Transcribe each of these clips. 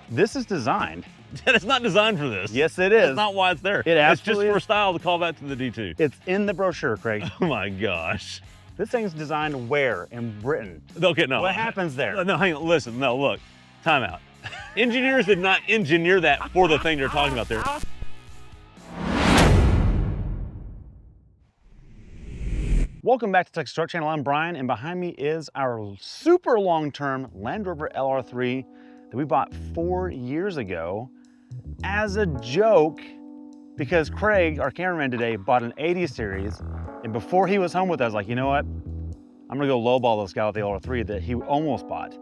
This is designed. It's not designed for this. Yes, it is. That's not why it's there. It's just for style to call back to the D2. It's in the brochure, Craig. Oh my gosh. This thing's designed where? In Britain. Okay, no. What happens there? No, hang on, listen, no, look, time out. Engineers did not engineer that for the thing they're talking about there. Welcome back to Texas Truck Channel. I'm Brian, and behind me is our super long-term Land Rover LR3 that we bought 4 years ago as a joke because Craig, our cameraman today, bought an 80 series, and before he was home with us, like, you know what? I'm gonna go lowball this guy with the LR3 that he almost bought.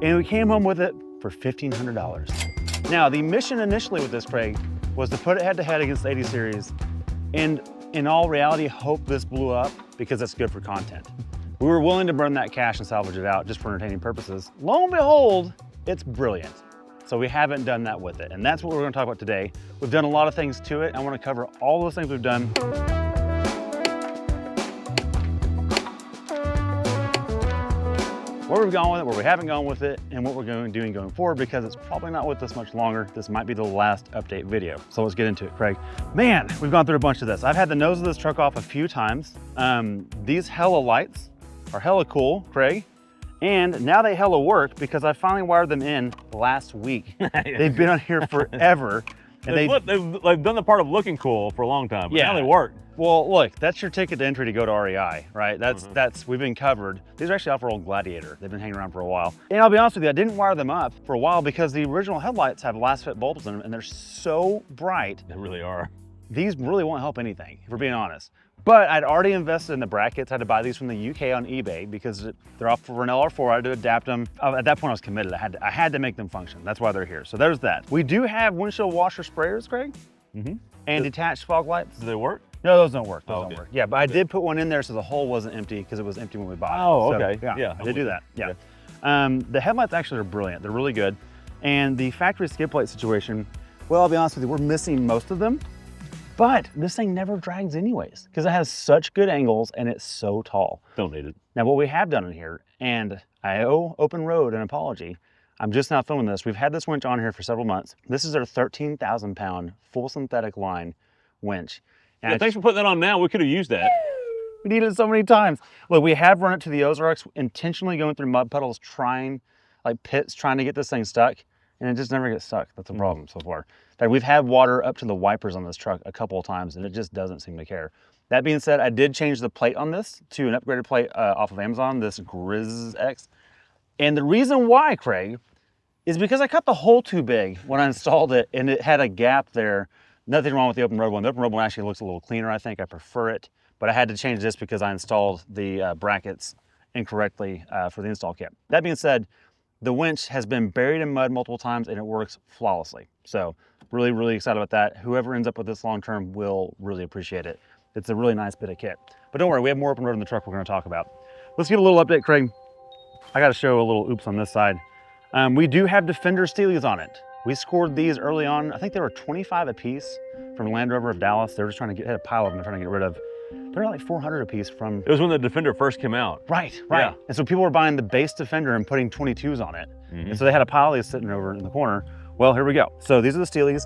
And we came home with it for $1,500. Now, the mission initially with this, Craig, was to put it head-to-head against the 80 series, and in all reality, hope this blew up because it's good for content. We were willing to burn that cash and salvage it out just for entertaining purposes. Lo and behold, it's brilliant. So we haven't done that with it, and that's what we're gonna talk about today. We've done a lot of things to it. I wanna cover all those things we've done. Where we've gone with it, where we haven't gone with it, and what we're going to be doing going forward, because it's probably not with us much longer. This might be the last update video. So let's get into it, Craig. Man, we've gone through a bunch of this. I've had the nose of this truck off a few times. These hella lights are hella cool, Craig. And now they hella work because I finally wired them in last week. They've been on here forever. And they've done the part of looking cool for a long time, but yeah, now they work. Well, look, that's your ticket to entry to go to REI, right? We've been covered. These are actually off our old Gladiator. They've been hanging around for a while. And I'll be honest with you, I didn't wire them up for a while because the original headlights have Lasfit bulbs in them and they're so bright. They really are. These really won't help anything, if we're being honest. But I'd already invested in the brackets. I had to buy these from the UK on eBay because they're off for an LR4. I had to adapt them. At that point, I was committed. I had to make them function. That's why they're here. So there's that. We do have windshield washer sprayers, Craig, and detached fog lights. Do they work? No, those don't work. Those don't work. Yeah, but I did put one in there so the hole wasn't empty because it was empty when we bought it. Oh, So, okay. yeah, I did do that. Yeah. Okay. The headlights actually are brilliant. They're really good. And the factory skid plate situation, well, I'll be honest with you, we're missing most of them. But this thing never drags anyways because it has such good angles and it's so tall. Don't need it. Now, what we have done in here, and I owe Openroad an apology. I'm just now filming this. We've had this winch on here for several months. This is our 13,000 pound full synthetic line winch. And Yeah, thanks for putting that on now. We could have used that. we needed it so many times. Look, we have run it to the Ozarks, intentionally going through mud puddles, like pits, trying to get this thing stuck, and it just never gets stuck. That's the problem so far. In fact, we've had water up to the wipers on this truck a couple of times, and it just doesn't seem to care. That being said, I did change the plate on this to an upgraded plate off of Amazon, this Grizz X. And the reason why, Craig, is because I cut the hole too big when I installed it, and it had a gap there. Nothing wrong with the Open Road one. The Open Road one actually looks a little cleaner, I think. I prefer it. But I had to change this because I installed the brackets incorrectly for the install kit. That being said, the winch has been buried in mud multiple times, and it works flawlessly. So really, really excited about that. Whoever ends up with this long-term will really appreciate it. It's a really nice bit of kit. But don't worry, we have more Open Road in the truck we're gonna talk about. Let's give a little update, Craig. I gotta show a little oops on this side. We do have Defender Steelies on it. We scored these early on. I think they were 25 a piece from Land Rover of Dallas. They were just trying to had a pile of them they're trying to get rid of. They're like 400 a piece from... It was when the Defender first came out. Right. Yeah. And so people were buying the base Defender and putting 22s on it. And so they had a pile of these sitting over in the corner. Well, here we go. So these are the Steelies.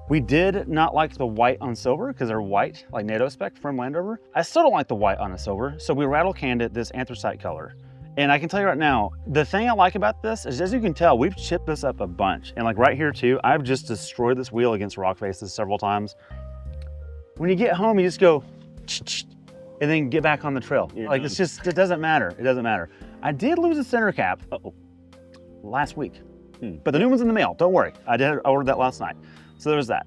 We did not like the white on silver because they're white, like NATO spec from Land Rover. I still don't like the white on a silver, so we rattle canned it this anthracite color. And I can tell you right now, the thing I like about this is, as you can tell, we've chipped this up a bunch. And like right here too, I've just destroyed this wheel against rock faces several times. When you get home, you just go, and then get back on the trail. Like it's just, it doesn't matter. It doesn't matter. I did lose a center cap last week, but the new one's in the mail. Don't worry. I ordered that last night. So there's that.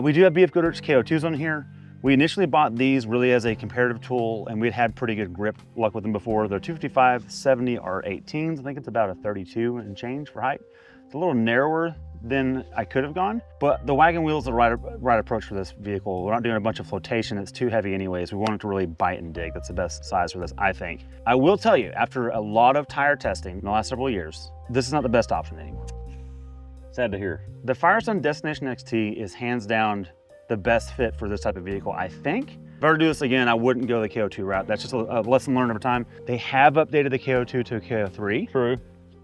We do have BF Goodrich KO2s on here. We initially bought these really as a comparative tool, and we'd had pretty good grip luck with them before. They're 255, 70 are 18s. I think it's about a 32 and change for height. It's a little narrower than I could have gone, but the wagon wheel is the right approach for this vehicle. We're not doing a bunch of flotation. It's too heavy anyways. We want it to really bite and dig. That's the best size for this, I think. I will tell you, after a lot of tire testing in the last several years, this is not the best option anymore. Sad to hear. The Firestone Destination XT is hands down the best fit for this type of vehicle, I think. If I were to do this again, I wouldn't go the KO2 route. That's just a lesson learned over time. They have updated the KO2 to a KO3. True.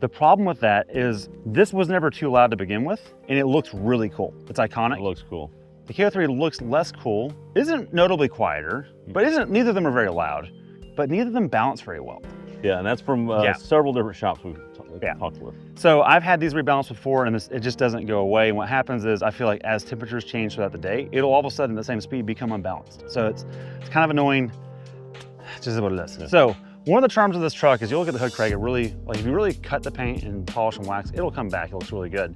The problem with that is this was never too loud to begin with, and it looks really cool. It's iconic. It looks cool. The KO3 looks less cool, isn't notably quieter, but neither of them are very loud, but neither of them balance very well. Yeah, and that's from several different shops we've talked with. So I've had these rebalanced before, and it just doesn't go away. And what happens is I feel like as temperatures change throughout the day, it'll all of a sudden at the same speed become unbalanced. So it's kind of annoying. It's just what it is. Yeah. So one of the charms of this truck is you look at the hood, Craig, it really, like if you really cut the paint and polish and wax, it'll come back, it looks really good.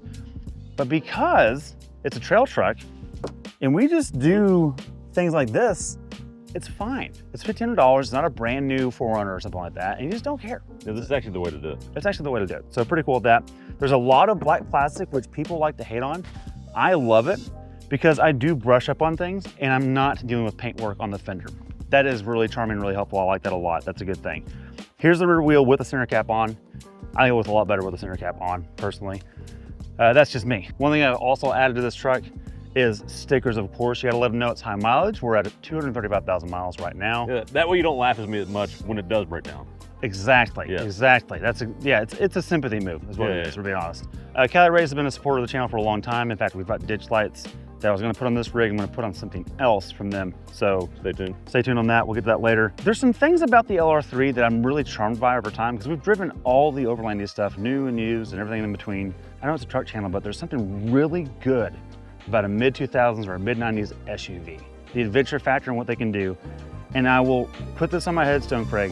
But because it's a trail truck and we just do things like this, it's fine. It's $1,500, it's not a brand new 4Runner or something like that, and you just don't care. Yeah, this is actually the way to do it. It's actually the way to do it. So pretty cool with that. There's a lot of black plastic, which people like to hate on. I love it because I do brush up on things and I'm not dealing with paint work on the fender. That is really charming, really helpful. I like that a lot. That's a good thing. Here's the rear wheel with the center cap on. I think it looks a lot better with the center cap on, personally. That's just me. One thing I also added to this truck is stickers, of course. You gotta let them know it's high mileage. We're at 235,000 miles right now. Yeah, that way you don't laugh at me as much when it does break down. Exactly, yeah. Exactly. It's a sympathy move, is what it is, to be honest. Cali Rays have been a supporter of the channel for a long time. In fact, we've got ditch lights that I was gonna put on this rig. I'm gonna put on something else from them. So stay tuned. Stay tuned on that, we'll get to that later. There's some things about the LR3 that I'm really charmed by over time because we've driven all the Overlandy stuff, new and used and everything in between. I know it's a truck channel, but there's something really good about a mid-2000s or a mid-90s SUV. The adventure factor and what they can do. And I will put this on my headstone, Craig.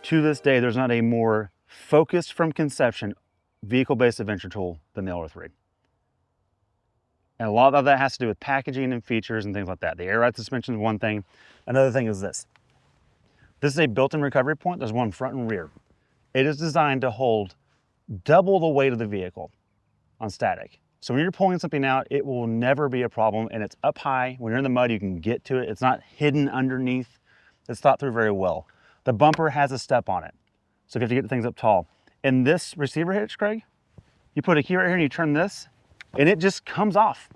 To this day, there's not a more focused from conception vehicle-based adventure tool than the LR3. And a lot of that has to do with packaging and features and things like that. The air ride suspension is one thing. Another thing is this. This is a built-in recovery point. There's one front and rear. It is designed to hold double the weight of the vehicle on static. So when you're pulling something out, it will never be a problem, and it's up high. When you're in the mud, you can get to it. It's not hidden underneath. It's thought through very well. The bumper has a step on it, so you have to get things up tall. In this receiver hitch, Craig, you put a key right here and you turn this, and it just comes off.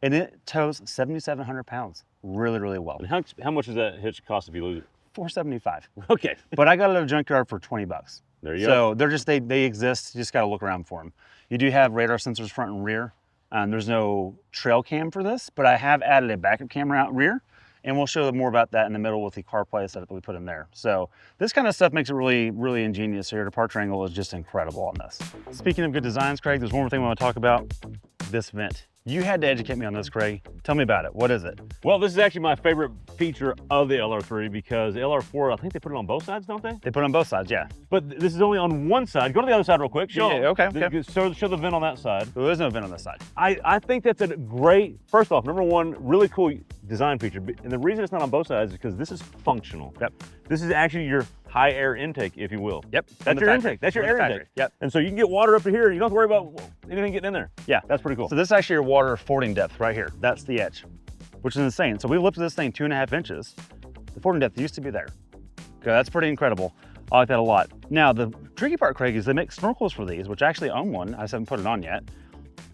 And it tows 7,700 pounds really, really well. And how much does that hitch cost if you lose it? $475. Okay. But I got it at a junkyard for 20 bucks. There you go. So they exist. You just got to look around for them. You do have radar sensors front and rear. There's no trail cam for this, but I have added a backup camera out rear, and we'll show more about that in the middle with the CarPlay setup that we put in there. So this kind of stuff makes it really, really ingenious here. Departure angle is just incredible on this. Speaking of good designs, Craig, there's one more thing I want to talk about. This vent. You had to educate me on this, Craig. Tell me about it. What is it? Well, this is actually my favorite feature of the LR3 because the LR4, I think they put it on both sides, don't they? They put it on both sides, yeah. But this is only on one side. Go to the other side real quick. Show, yeah, okay. Show the vent on that side. There is no vent on this side. I think that's a great, first off, number one, really cool design feature. And the reason it's not on both sides is because this is functional. Yep. This is actually your high air intake, if you will. Yep. That's your intake. That's your air intake. Yep. And so you can get water up to here. You don't have to worry about anything getting in there. Yeah. That's pretty cool. So this is actually your water fording depth right here. That's the edge, which is insane. So we lifted this thing 2.5 inches. The fording depth used to be there. Okay, that's pretty incredible. I like that a lot. Now, the tricky part, Craig, is they make snorkels for these, which I actually own one. I just haven't put it on yet,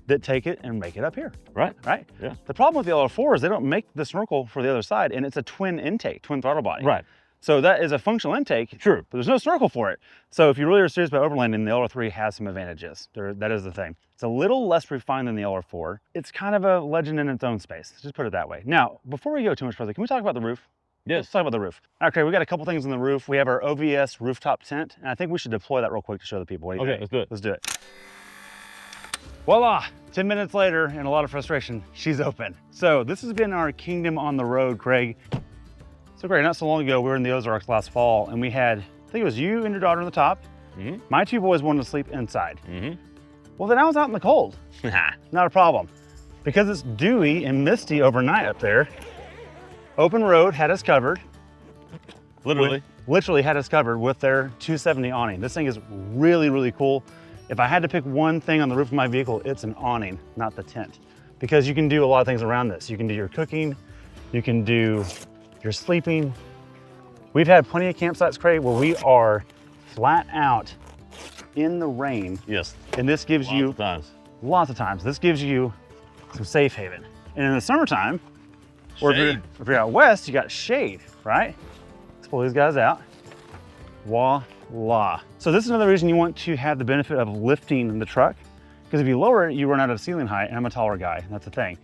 that take it and make it up here. Right. Right? Yeah. The problem with the LR4 is they don't make the snorkel for the other side, and it's a twin intake, twin throttle body. Right. So that is a functional intake. True. But there's no snorkel for it. So if you really are serious about overlanding, the LR3 has some advantages. That is the thing. It's a little less refined than the LR4. It's kind of a legend in its own space. Let's just put it that way. Now, before we go too much further, can we talk about the roof? Yes. Let's talk about the roof. Okay, we got a couple things on the roof. We have our OVS rooftop tent, and I think we should deploy that real quick to show the people. What do you think? Let's do it. Let's do it. Voila, 10 minutes later, and a lot of frustration, she's open. So this has been our kingdom on the road, Craig. So Craig, not so long ago, we were in the Ozarks last fall, and we had, I think it was you and your daughter on the top. Mm-hmm. My two boys wanted to sleep inside. Mm-hmm. Well, then I was out in the cold. Not a problem. Because it's dewy and misty overnight up there, Open Road had us covered. Literally had us covered with their 270 awning. This thing is really, really cool. If I had to pick one thing on the roof of my vehicle, it's an awning, not the tent. Because you can do a lot of things around this. You can do your cooking, you can do your sleeping. We've had plenty of campsites, Craig, where we are flat out in the rain. Yes. And this gives you lots of times. This gives you some safe haven. And in the summertime, or if you're out west, you got shade, right? Let's pull these guys out. Voila, law. So this is another reason you want to have the benefit of lifting the truck, because if you lower it, you run out of ceiling height, and I'm a taller guy, and that's the thing.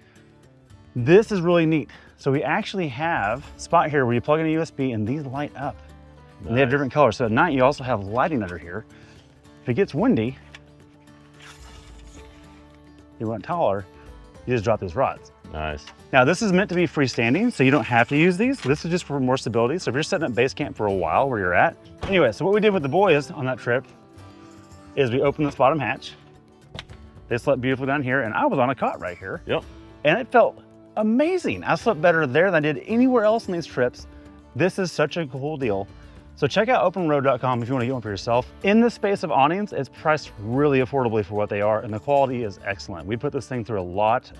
This is really neat. So we actually have a spot here where you plug in a USB and these light up. Nice. And they have different colors. So at night, you also have lighting under here. If it gets windy, you want taller, you just drop these rods. Nice. Now this is meant to be freestanding, so you don't have to use these. This is just for more stability. So if you're setting up base camp for a while where you're at. Anyway, so what we did with the boys on that trip is we opened this bottom hatch. They slept beautifully down here, and I was on a cot right here. Yep. And it felt amazing. I slept better there than I did anywhere else on these trips. This is such a cool deal. So check out openroad.com if you want to get one for yourself. In the space of awnings, it's priced really affordably for what they are, and the quality is excellent. We put this thing through a lot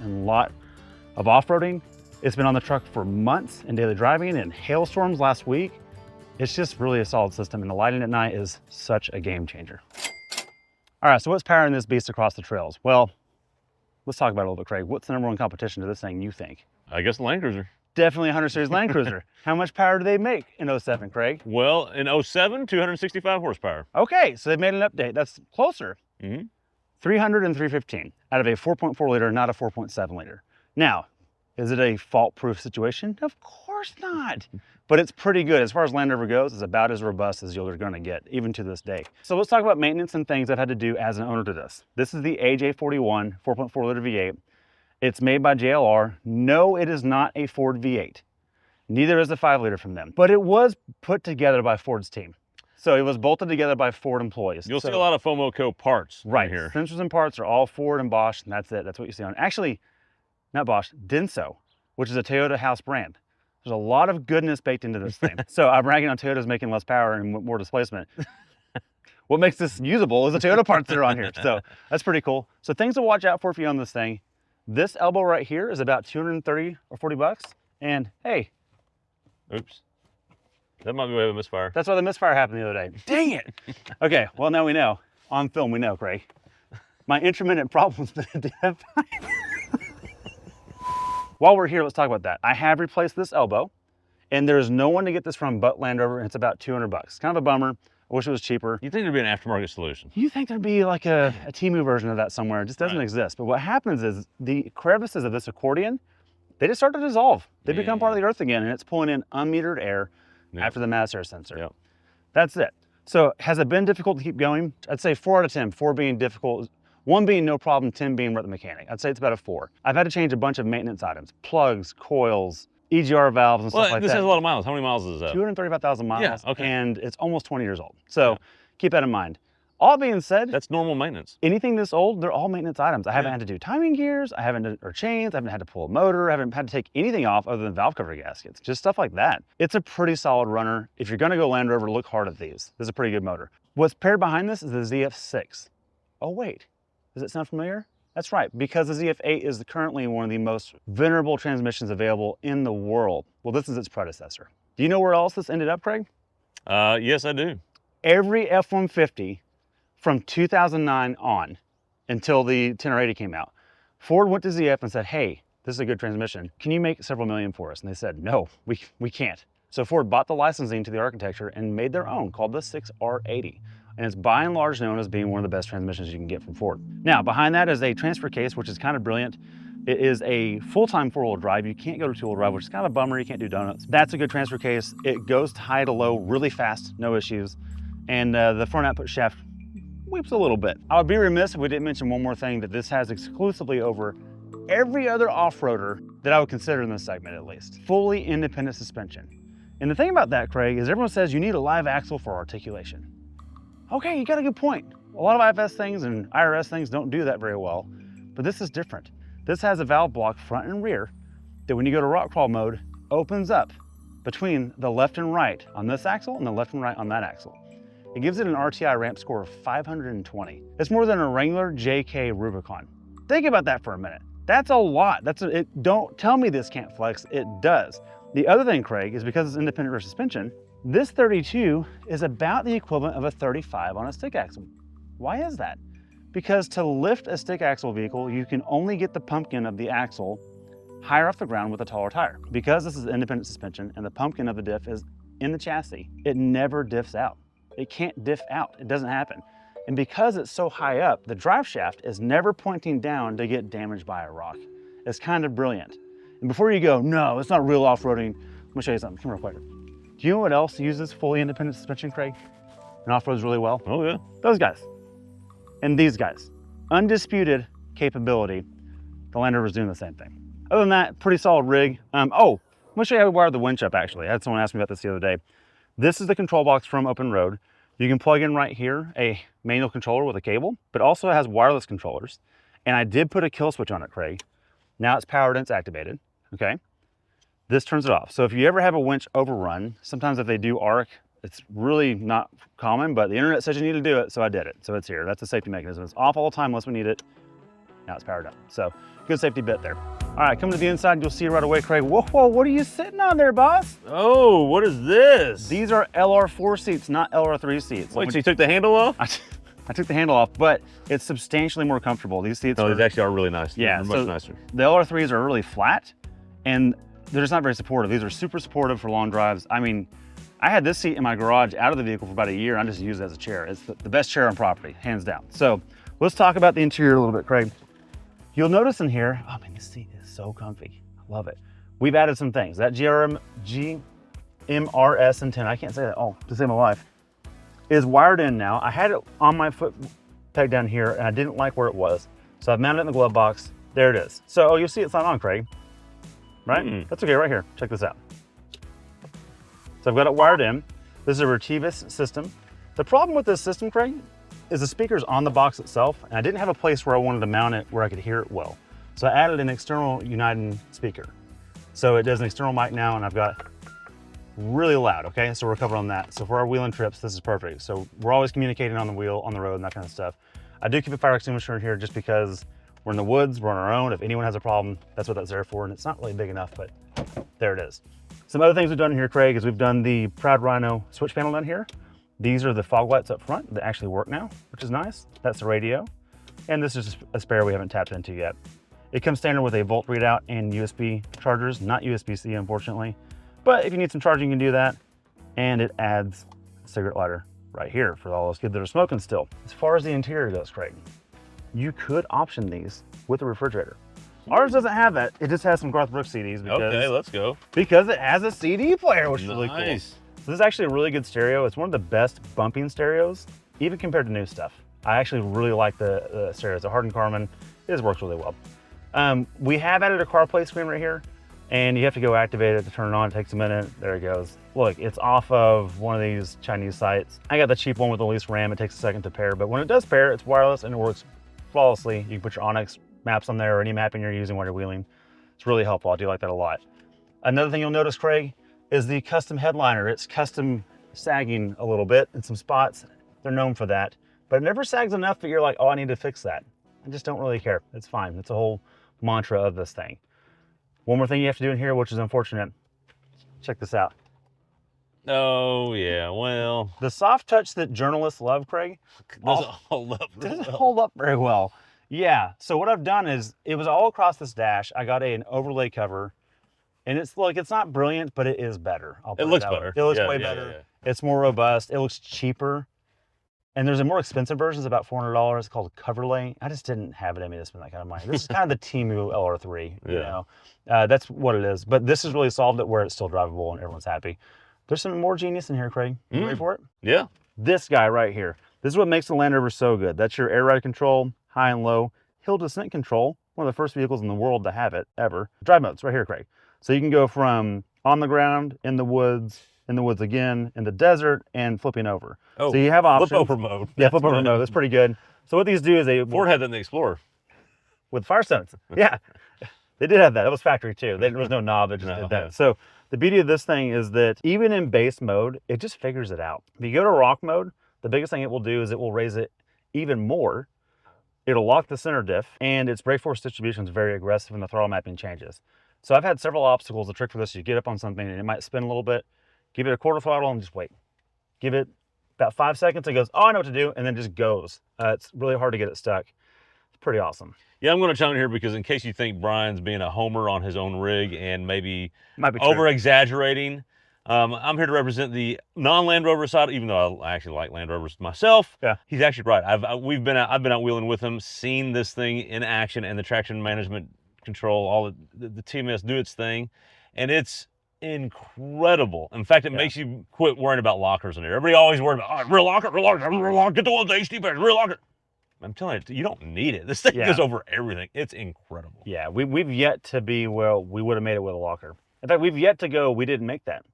of off-roading. It's been on the truck for months in daily driving and hailstorms last week. It's just really a solid system, and the lighting at night is such a game changer. All right, so what's powering this beast across the trails? Well, let's talk about it a little bit, Craig. What's the number one competition to this thing, you think? I guess Land Cruiser. Definitely a 100 Series Land Cruiser. How much power do they make in 07, Craig? Well, in 07, 265 horsepower. Okay, so they made an update. That's closer. 300 and 315 out of a 4.4 liter, not a 4.7 liter. Now, is it a fault-proof situation? Of course not. But it's pretty good. As far as Land Rover goes, it's about as robust as you're gonna get, even to this day. So let's talk about maintenance and things I've had to do as an owner to this. This is the AJ41 4.4 liter V8. It's made by JLR. No, it is not a Ford V8. Neither is the 5 liter from them. But it was put together by Ford's team. So it was bolted together by Ford employees. You'll see a lot of FOMO-Co parts right here. Sensors and parts are all Ford and Bosch, and that's it. That's what you see on. Actually, not Bosch, Denso, which is a Toyota house brand. There's a lot of goodness baked into this thing. So I'm bragging on Toyota's making less power and more displacement. What makes this usable is the Toyota parts that are on here. So that's pretty cool. So things to watch out for if you own this thing. This elbow right here is about 230 or 40 bucks. And hey. Oops. That might be way of a misfire. That's why the misfire happened the other day. Dang it. Okay, well now we know. On film we know, Craig. My intermittent problem's been identified. While we're here, let's talk about that. I have replaced this elbow, and there's no one to get this from but Land Rover, and it's about 200 bucks. Kind of a bummer. I wish it was cheaper. You think there'd be an aftermarket solution? You think there'd be like a Temu version of that somewhere. It just doesn't exist. But what happens is the crevices of this accordion, they just start to dissolve. They become part of the earth again, and it's pulling in unmetered air after the mass air sensor. Yep. That's it. So has it been difficult to keep going? I'd say 4 out of 10, 4 being difficult, 1 being no problem, 10 being worth the mechanic. I'd say it's about a 4. I've had to change a bunch of maintenance items, plugs, coils, EGR valves, and stuff like that. This has a lot of miles. How many miles is that? 235,000 miles, yeah, okay. And it's almost 20 years old. So keep that in mind. All being said, that's normal maintenance. Anything this old, they're all maintenance items. I haven't had to do timing gears, or chains, I haven't had to pull a motor, I haven't had to take anything off other than valve cover gaskets, just stuff like that. It's a pretty solid runner. If you're gonna go Land Rover, look hard at these. This is a pretty good motor. What's paired behind this is the ZF6. Oh wait, does it sound familiar? That's right, because the ZF8 is currently one of the most venerable transmissions available in the world. Well, this is its predecessor. Do you know where else this ended up, Craig? Yes, I do. Every F-150 from 2009 on until the 1080 came out, Ford went to ZF and said, hey, this is a good transmission. Can you make several million for us? And they said, no, we can't. So Ford bought the licensing to the architecture and made their own called the 6R80. And it's by and large known as being one of the best transmissions you can get from Ford. Now, behind that is a transfer case, which is kind of brilliant. It is a full-time 4-wheel drive. You can't go to 2-wheel drive, which is kind of a bummer. You can't do donuts. That's a good transfer case. It goes high to low really fast, no issues. And the front output shaft weeps a little bit. I would be remiss if we didn't mention one more thing that this has exclusively over every other off-roader that I would consider in this segment at least. Fully independent suspension. And the thing about that, Craig, is everyone says you need a live axle for articulation. Okay, you got a good point. A lot of IFS things and IRS things don't do that very well, but this is different. This has a valve block front and rear that when you go to rock crawl mode, opens up between the left and right on this axle and the left and right on that axle. It gives it an RTI ramp score of 520. It's more than a Wrangler JK Rubicon. Think about that for a minute. That's a lot. Don't tell me this can't flex, it does. The other thing, Craig, is because it's independent rear suspension, this 32 is about the equivalent of a 35 on a stick axle. Why is that? Because to lift a stick axle vehicle, you can only get the pumpkin of the axle higher off the ground with a taller tire. Because this is independent suspension and the pumpkin of the diff is in the chassis, it never diffs out. It can't diff out. It doesn't happen. And because it's so high up, the drive shaft is never pointing down to get damaged by a rock. It's kind of brilliant. And before you go, no, it's not real off-roading, let me show you something. Come real quick. Do you know what else uses fully independent suspension, Craig, and off-roads really well? Oh yeah. Those guys and these guys. Undisputed capability. The Land Rover's doing the same thing. Other than that, pretty solid rig. Oh, I'm gonna show you how we wired the winch up actually. I had someone ask me about this the other day. This is the control box from Openroad. You can plug in right here a manual controller with a cable, but also it has wireless controllers. And I did put a kill switch on it, Craig. Now it's powered and it's activated, okay? This turns it off. So if you ever have a winch overrun, sometimes if they do arc, it's really not common, but the internet says you need to do it, so I did it. So it's here, that's a safety mechanism. It's off all the time unless we need it. Now it's powered up. So good safety bit there. All right, come to the inside, you'll see right away, Craig. Whoa, whoa, what are you sitting on there, boss? Oh, what is this? These are LR4 seats, not LR3 seats. Wait, so you took the handle off? I took the handle off, but it's substantially more comfortable. These seats these actually are really nice. Yeah, they're much nicer. The LR3s are really flat, and they're just not very supportive. These are super supportive for long drives. I mean, I had this seat in my garage out of the vehicle for about a year, and I just used it as a chair. It's the best chair on property, hands down. So let's talk about the interior a little bit, Craig. You'll notice in here, oh man, this seat is so comfy. I love it. We've added some things. That GMRS antenna, I can't say that, to save my life, is wired in now. I had it on my foot peg down here, and I didn't like where it was. So I've mounted it in the glove box. There it is. So you'll see it's not on, Craig, right? That's okay, right here. Check this out. So I've got it wired in. This is a Retivus system. The problem with this system, Craig, is the speaker's on the box itself, and I didn't have a place where I wanted to mount it where I could hear it well. So I added an external United speaker. So it does an external mic now, and I've got really loud, okay? So we're covered on that. So for our wheeling trips, this is perfect. So we're always communicating on the wheel, on the road, and that kind of stuff. I do keep a fire extinguisher in here just because we're in the woods, we're on our own. If anyone has a problem, that's what that's there for, and it's not really big enough, but there it is. Some other things we've done in here, Craig, is we've done the Proud Rhino switch panel down here. These are the fog lights up front that actually work now, which is nice. That's the radio. And this is a spare we haven't tapped into yet. It comes standard with a volt readout and USB chargers, not USB-C, unfortunately. But if you need some charging, you can do that. And it adds a cigarette lighter right here for all those kids that are smoking still. As far as the interior goes, Craig, you could option these with a refrigerator. Ours doesn't have that. It just has some Garth Brooks CDs because, okay, let's go. Because it has a CD player, which is really cool. Nice. So this is actually a really good stereo. It's one of the best bumping stereos, even compared to new stuff. I actually really like the stereo. It's a Hardin Carman. It just works really well. We have added a CarPlay screen right here, and you have to go activate it to turn it on. It takes a minute. There it goes. Look, it's off of one of these Chinese sites. I got the cheap one with the least RAM. It takes a second to pair, but when it does pair, it's wireless and it works flawlessly. You can put your Onyx maps on there or any mapping you're using while you're wheeling. It's really helpful. I do like that a lot. Another thing you'll notice, Craig, is the custom headliner. It's custom sagging a little bit in some spots. They're known for that, but it never sags enough that you're like, oh, I need to fix that. I just don't really care. It's fine. It's a whole mantra of this thing. One more thing you have to do in here, which is unfortunate. Check this out. Oh yeah, well. The soft touch that journalists love, Craig, Doesn't hold up. doesn't hold up very well. Yeah, so what I've done is, it was all across this dash. I got an overlay cover, and it's not brilliant, but it is better. It looks better. It looks way better. It's more robust. It looks cheaper. And there's a more expensive version, it's about $400. It's called Coverlay. I just didn't have it in me to spend that kind of money. This is kind of the Temu LR3, you know. That's what it is. But this has really solved it where it's still drivable and everyone's happy. There's some more genius in here, Craig. You ready for it? Yeah. This guy right here. This is what makes the Land Rover so good. That's your air ride control, high and low, hill descent control. One of the first vehicles in the world to have it, ever. Drive modes, right here, Craig. So you can go from on the ground, in the woods again, in the desert, and flipping over. Oh, so you have options. flip over mode. Yeah, flip over mode. That's pretty good. So what these do is they... Ford had that in the Explorer. With Firestones. Yeah. They did have that. That was factory too. There was no knob that just did that. Yeah. So the beauty of this thing is that even in base mode, it just figures it out. If you go to rock mode, the biggest thing it will do is it will raise it even more. It'll lock the center diff, and its brake force distribution is very aggressive and the throttle mapping changes. So I've had several obstacles. The trick for this is you get up on something and it might spin a little bit. Give it a quarter throttle and just wait. Give it about 5 seconds. It goes, oh, I know what to do, and then just goes. It's really hard to get it stuck. It's pretty awesome. Yeah, I'm going to chime in here because in case you think Brian's being a homer on his own rig and maybe Might be over-exaggerating, I'm here to represent the non-Land Rover side, even though I actually like Land Rovers myself. Yeah. He's actually right. I've been out wheeling with him, seen this thing in action, and the traction management control, all the TMS do its thing, and it's incredible. In fact, it makes you quit worrying about lockers in there. Everybody always worried about, rear locker, get the one with the HD pads, rear locker. I'm telling you, you don't need it. This thing goes over everything. It's incredible. Yeah, we've yet to be where we would have made it with a locker. In fact, we've yet to go, we didn't make that.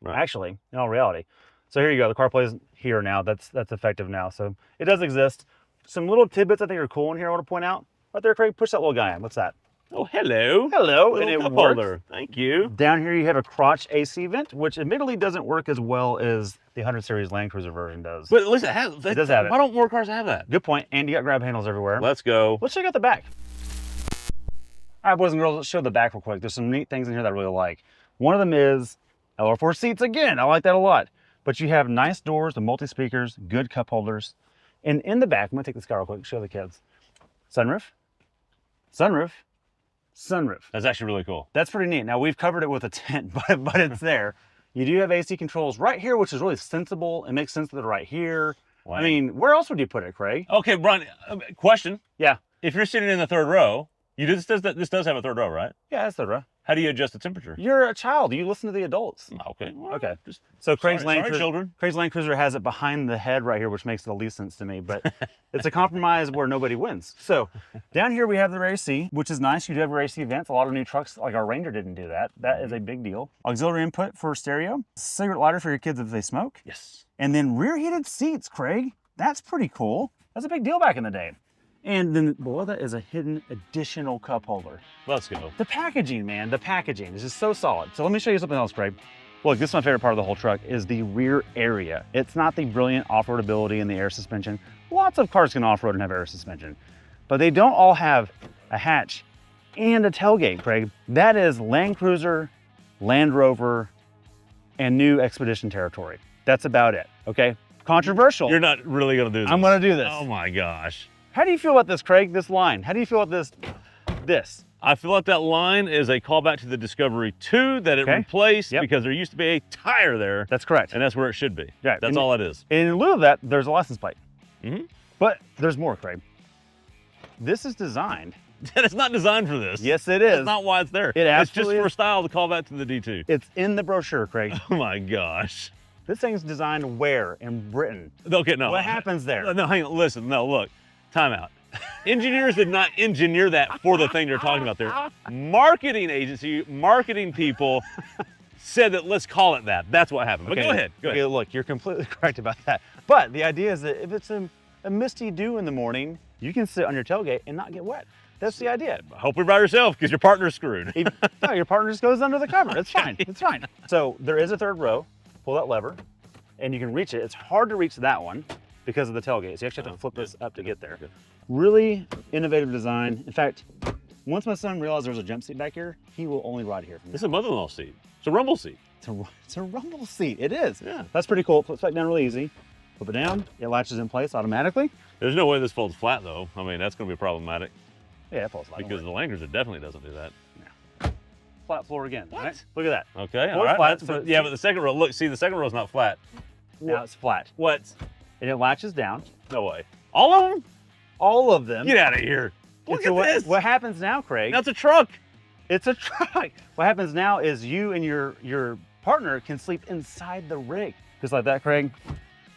Right. Actually, in all reality. So here you go. The CarPlay's here now. That's effective now. So it does exist. Some little tidbits I think are cool in here I want to point out. Right there, Craig, push that little guy in. What's that? Oh, hello. Hello. And it works. holder. Thank you. Down here you have a crotch AC vent, which admittedly doesn't work as well as the 100 Series Land Cruiser version does. But at least it does have it. Why don't more cars have that? Good point. And you got grab handles everywhere. Let's go. Let's check out the back. All right, boys and girls, let's show the back real quick. There's some neat things in here that I really like. One of them is LR4 seats again. I like that a lot. But you have nice doors, the multi-speakers, good cup holders. And in the back, I'm gonna take this car real quick, show the kids. Sunroof, sunroof, sunroof. That's actually really cool. That's pretty neat. Now we've covered it with a tent, but it's there. You do have AC controls right here, which is really sensible. It makes sense that they're right here. Wow. I mean, where else would you put it, Craig? Okay, Brian, question. Yeah. If you're sitting in the third row, this does have a third row, right? Yeah, it's third row. How do you adjust the temperature? You're a child. You listen to the adults. Okay. Well, okay. So Craig's Land Cruiser has it behind the head right here, which makes the least sense to me, but it's a compromise where nobody wins. So down here we have the AC, which is nice. You do have your AC vents. A lot of new trucks, like our Ranger, didn't do that. That is a big deal. Auxiliary input for stereo. Cigarette lighter for your kids if they smoke. Yes. And then rear heated seats, Craig. That's pretty cool. That's a big deal back in the day. And then below that is a hidden additional cup holder. Let's go. The packaging, man, the packaging is just so solid. So let me show you something else, Craig. Look, this is my favorite part of the whole truck is the rear area. It's not the brilliant off-road ability and the air suspension. Lots of cars can off-road and have air suspension, but they don't all have a hatch and a tailgate, Craig. That is Land Cruiser, Land Rover, and new Expedition territory. That's about it, okay? Controversial. You're not really gonna do this. I'm gonna do this. Oh my gosh. How do you feel about this, Craig, this line? How do you feel about this? I feel like that line is a callback to the Discovery 2 that it replaced because there used to be a tire there. That's correct. And that's where it should be. Yeah. That's all it is. And in lieu of that, there's a license plate. Mm-hmm. But there's more, Craig. This is designed. It's not designed for this. Yes, it is. That's not why it's there. It's just for style to call back to the D2. It's in the brochure, Craig. Oh my gosh. This thing's designed where? In Britain. Okay, no. What happens there? No, hang on, listen, no, look, time out. Engineers did not engineer that for the thing they're talking about there. Marketing agency, marketing people said that let's call it that. That's what happened. But go ahead. Okay, look, you're completely correct about that. But the idea is that if it's a misty dew in the morning, you can sit on your tailgate and not get wet. That's the idea. Hope you're by yourself because your partner's screwed. No, your partner just goes under the cover. It's fine. It's fine. So there is a third row. Pull that lever and you can reach it. It's hard to reach that one because of the tailgate. So you actually have to flip this up to get there. Really innovative design. In fact, once my son realized there was a jump seat back here, he will only ride here. It's a mother-in-law seat. It's a rumble seat. It's a rumble seat. It is. Yeah. That's pretty cool. It flips back down really easy. Flip it down. It latches in place automatically. There's no way this folds flat though. I mean, that's going to be problematic. Yeah, it folds flat. Because the Land Cruiser definitely doesn't do that. Yeah. Flat floor again. What? Right? Look at that. Okay. All right. Flat, but the second row. Look, see, the second row is not flat. Now it's flat. What? And it latches down. No way. All of them? All of them. Get out of here. Look at this. What happens now, Craig? That's a truck. It's a truck. What happens now is you and your partner can sleep inside the rig. Just like that, Craig.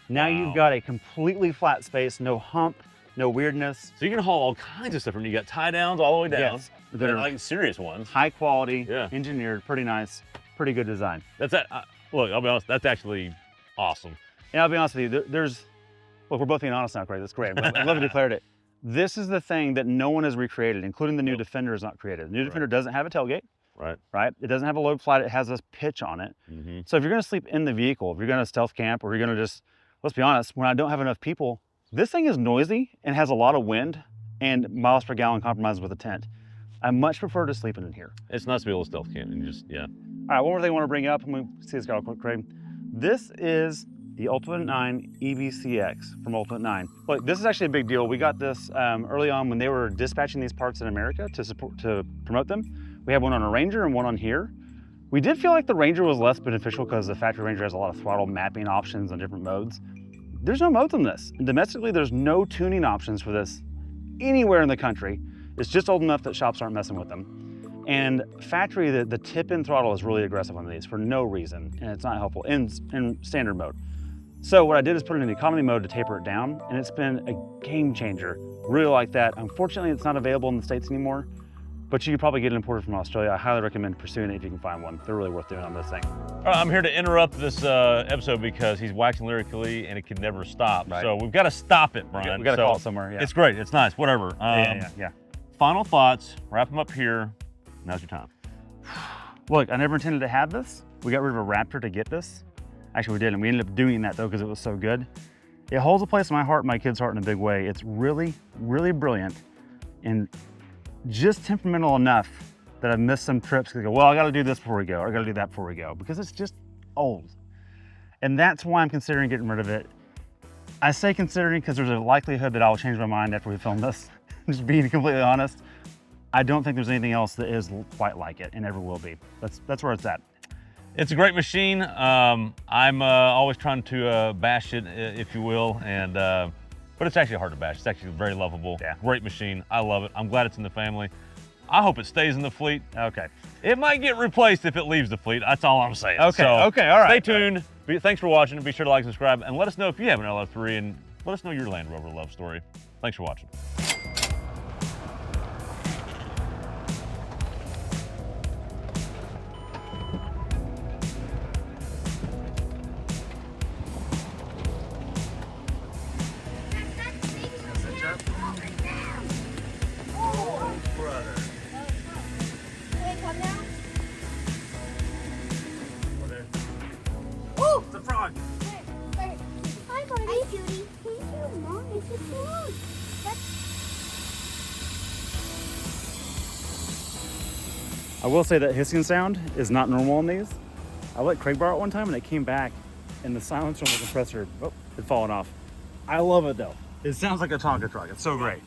Now you've got a completely flat space, no hump, no weirdness. So you can haul all kinds of stuff from you. got tie downs all the way down. Yes. They're like serious ones. High quality, engineered, pretty nice, pretty good design. That's that. Look, I'll be honest, that's actually awesome. And I'll be honest with you, look, we're both being honest now, Craig. That's great. I love you declared it. This is the thing that no one has recreated, including the new Defender is not created. The new Defender doesn't have a tailgate. Right. It doesn't have a load flat. It has this pitch on it. Mm-hmm. So if you're going to sleep in the vehicle, if you're going to stealth camp, or you're going to just, let's be honest, when I don't have enough people, this thing is noisy and has a lot of wind and miles per gallon compromises with a tent. I much prefer to sleep in here. It's nice to be able to stealth camp and just, All right, one more thing I want to bring up. I'm going to see this guy real quick, Craig. This is the Ultimate 9 EBCX from Ultimate 9. Look, this is actually a big deal. We got this early on when they were dispatching these parts in America to promote them. We have one on a Ranger and one on here. We did feel like the Ranger was less beneficial because the factory Ranger has a lot of throttle mapping options on different modes. There's no modes on this. And domestically, there's no tuning options for this anywhere in the country. It's just old enough that shops aren't messing with them. And factory, the tip-in throttle is really aggressive on these for no reason, and it's not helpful in standard mode. So what I did is put it in economy mode to taper it down, and it's been a game changer. Really like that. Unfortunately, it's not available in the States anymore, but you can probably get it imported from Australia. I highly recommend pursuing it if you can find one. They're really worth doing on this thing. All right, I'm here to interrupt this episode because he's waxing lyrically and it can never stop. Right. So we've got to stop it, Brian. We got to call it somewhere, yeah. It's great, it's nice, whatever. Yeah. Final thoughts, wrap them up here. Now's your time. Look, I never intended to have this. We got rid of a Raptor to get this. Actually, we didn't. We ended up doing that though because it was so good. It holds a place in my heart and my kids' heart in a big way. It's really, really brilliant and just temperamental enough that I've missed some trips because I go, well, I got to do this before we go, or I got to do that before we go, because it's just old. And that's why I'm considering getting rid of it. I say considering because there's a likelihood that I'll change my mind after we film this. Just being completely honest. I don't think there's anything else that is quite like it and ever will be. That's where it's at. It's a great machine. I'm always trying to bash it, if you will, and but it's actually hard to bash. It's actually very lovable. Yeah. Great machine. I love it. I'm glad it's in the family. I hope it stays in the fleet. Okay. It might get replaced if it leaves the fleet. That's all I'm saying. Okay. So, Okay. All right. Stay tuned. Thanks for watching. Be sure to like, subscribe, and let us know if you have an LR3, and let us know your Land Rover love story. Thanks for watching. I will say that hissing sound is not normal on these. I let Craig borrow it one time and it came back and the silencer on the compressor had fallen off. I love it though. It sounds like a Tonka truck. It's so great.